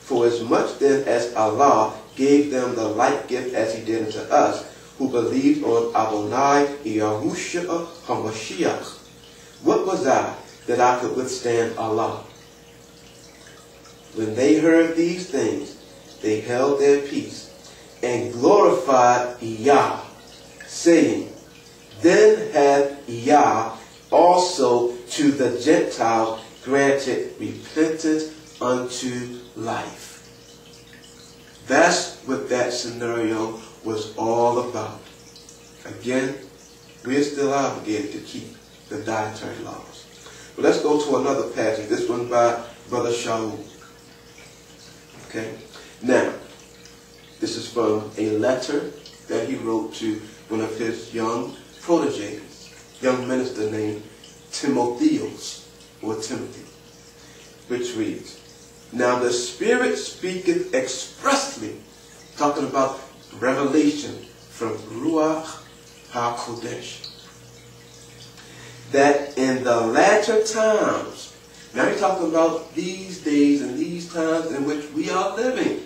For as much then as Allah gave them the like gift as he did unto us, who believed on Adonai Yahushua HaMashiach. What was I that I could withstand Allah? When they heard these things, they held their peace and glorified Yah, saying, Then hath Yah also to the Gentiles granted repentance unto life. That's what that scenario was all about. Again, we're still obligated to keep the dietary laws. But let's go to another passage, this one by Brother Shaul. Okay? Now, this is from a letter that he wrote to one of his young proteges, young minister named Timotheus, or Timothy, which reads, Now the Spirit speaketh expressly, talking about revelation from Ruach HaKodesh, that in the latter times, now he's talking about these days and these times in which we are living.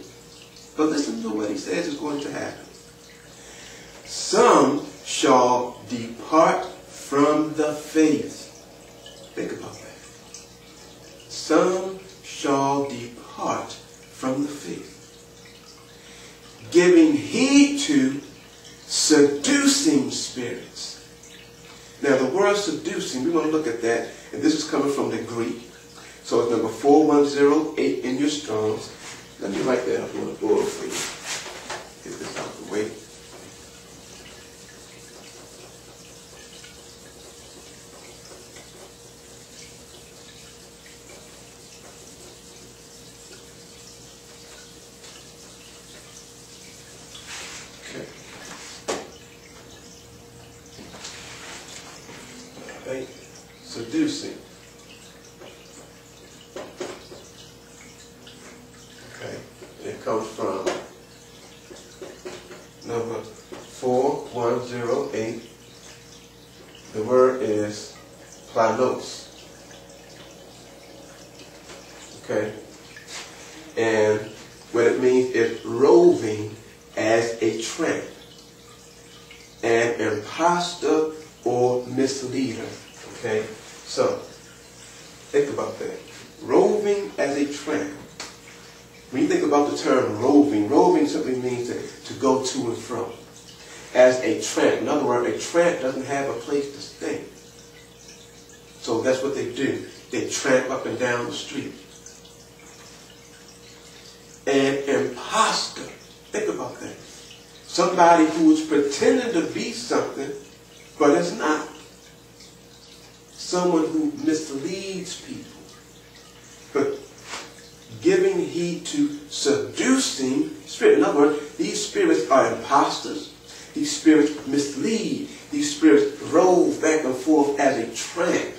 But listen to what he says is going to happen. Some shall depart from the faith. Think about that. Some shall depart from the faith, giving heed to seducing spirits. Now the word seducing, we want to look at that, and this is coming from the Greek. So it's number 4108 in your Strongs. Let me write that up on the board for you. Get this out of the way. Okay. Seducing. Okay. It comes from number 4108. The word is planos. Okay. And what it means is roving as a tramp, an imposter or misleader. Okay? So, think about that. Roving as a tramp. When you think about the term roving, roving simply means to go to and fro. As a tramp. In other words, a tramp doesn't have a place to stay. So that's what they do. They tramp up and down the street. An imposter. Think about that. Somebody who is pretending to be something, but it's not. Someone who misleads people. But giving heed to seducing spirit. In other words, these spirits are imposters. These spirits mislead. These spirits rove back and forth as a tramp.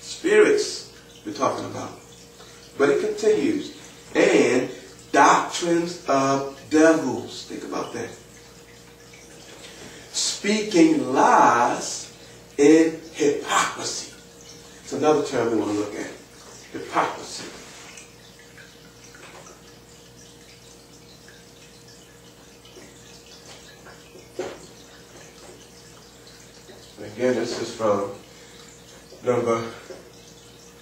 Spirits we're talking about. But it continues. And doctrines of devils. Think about that. Speaking lies in hypocrisy. It's another term we want to look at. Hypocrisy. Again, this is from number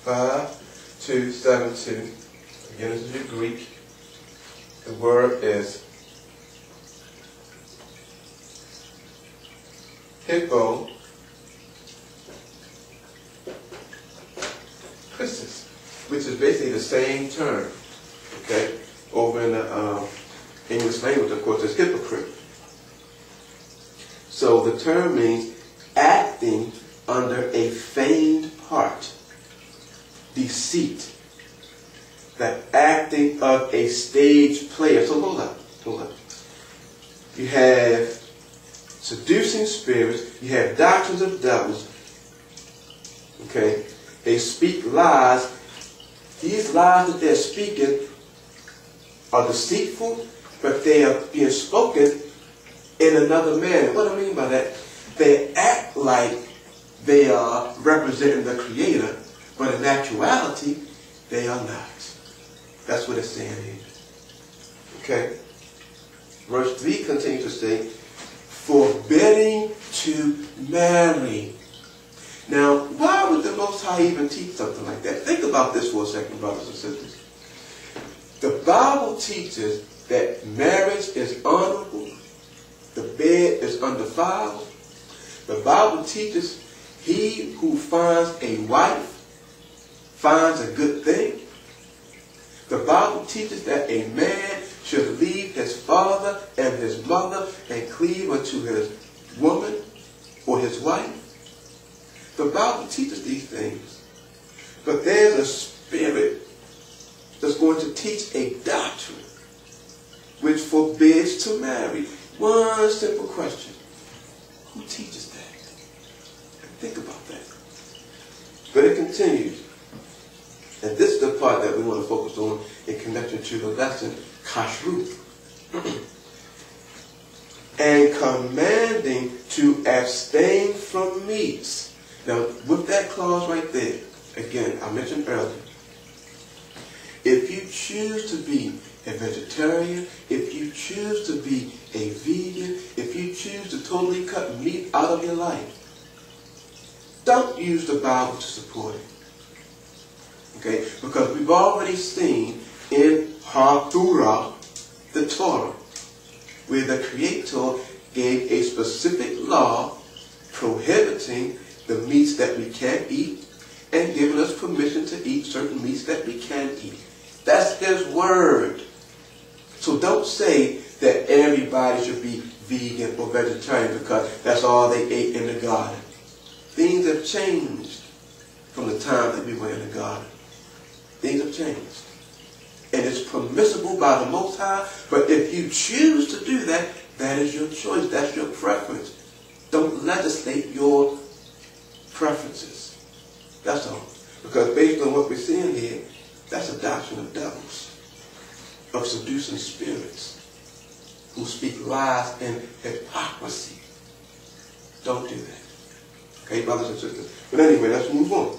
5272. Again, this is the Greek. The word is hypocrisy, which is basically the same term. Okay? Over in the English language, of course, it's hypocrite. So the term means acting under a feigned part, deceit, that acting of a stage player. So hold up. You have seducing spirits, you have doctrines of devils. Okay? They speak lies. These lies that they're speaking are deceitful, but they are being spoken in another manner. What do I mean by that? They act like they are representing the Creator, but in actuality, they are not. That's what it's saying here. Okay? Verse 3 continues to say, forbidding to marry. Now, why would the Most High even teach something like that? Think about this for a second, brothers and sisters. The Bible teaches that marriage is honorable. The bed is undefiled. The Bible teaches he who finds a wife finds a good thing. The Bible teaches that a man should leave his father and his mother and cleave unto his woman or his wife. The Bible teaches these things. But there's a spirit that's going to teach a doctrine which forbids to marry. One simple question. Who teaches that? Think about that. But it continues. And this is the part that we want to focus on in connection to the lesson, kashrut. And commanding to abstain from meats. Now, with that clause right there, again, I mentioned earlier, if you choose to be a vegetarian, if you choose to be a vegan, if you choose to totally cut meat out of your life, don't use the Bible to support it. Okay? Because we've already seen in HaTorah, the Torah, where the Creator gave a specific law prohibiting the meats that we can't eat and giving us permission to eat certain meats that we can eat. That's His word. So don't say that everybody should be vegan or vegetarian because that's all they ate in the garden. Things have changed from the time that we were in the garden. Things have changed. And it's permissible by the Most High, but if you choose to do that, that is your choice. That's your preference. Don't legislate your preferences. That's all. Because based on what we're seeing here, that's a doctrine of devils, of seducing spirits who speak lies and hypocrisy. Don't do that. Okay, brothers and sisters? But anyway, let's move on.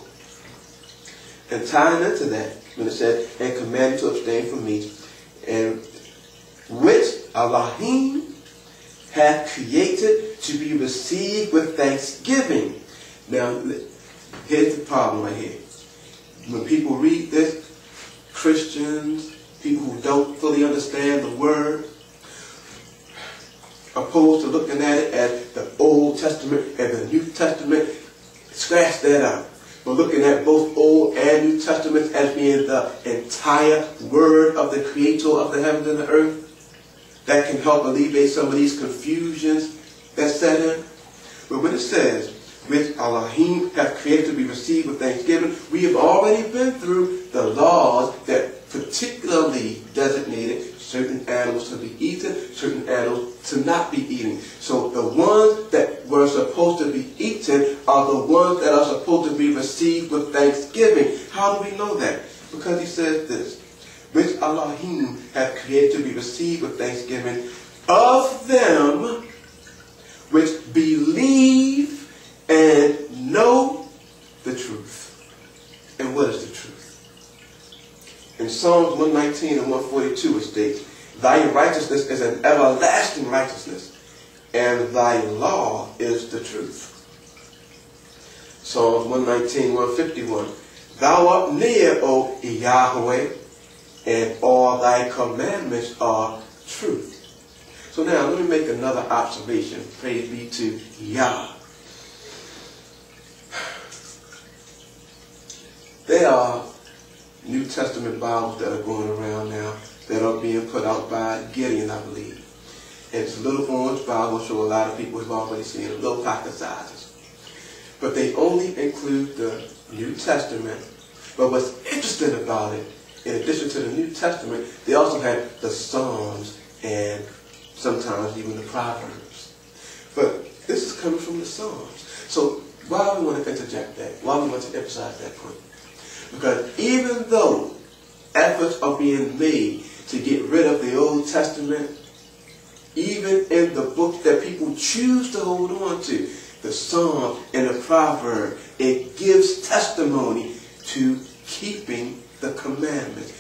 And tying into that, when it said, and commanded to abstain from meat, and which Elohim hath created to be received with thanksgiving. Now, here's the problem right here. When people read this, Christians, people who don't fully understand the word, opposed to looking at it as the Old Testament and the New Testament, scratch that out. But looking at both Old and New Testaments as being the entire word of the Creator of the heavens and the earth, that can help alleviate some of these confusions that set in. But when it says, which Elohim hath created to be received with thanksgiving, we have already been through the laws that particularly designated certain animals to be eaten, certain animals to not be eaten. So the ones that were supposed to be eaten are the ones that are supposed to be received with thanksgiving. How do we know that? Because he says this, which Elohim hath created to be received with thanksgiving of them which believe and know the truth. And what is the truth? In Psalms 119 and 142 it states, thy righteousness is an everlasting righteousness, and thy law is the truth. Psalms 119, 151, thou art near, O Yahweh, and all thy commandments are truth. So now let me make another observation. Praise be to Yah. There are New Testament Bibles that are going around now that are being put out by Gideon, I believe. And it's a little orange Bible, so a lot of people have already seen it, little pocket sizes. But they only include the New Testament. But what's interesting about it, in addition to the New Testament, they also have the Psalms and sometimes even the Proverbs. But this is coming from the Psalms. So why do we want to interject that? Why do we want to emphasize that point? Because even though efforts are being made to get rid of the Old Testament, even in the books that people choose to hold on to, the Psalm and the Proverb, it gives testimony to keeping the commandments.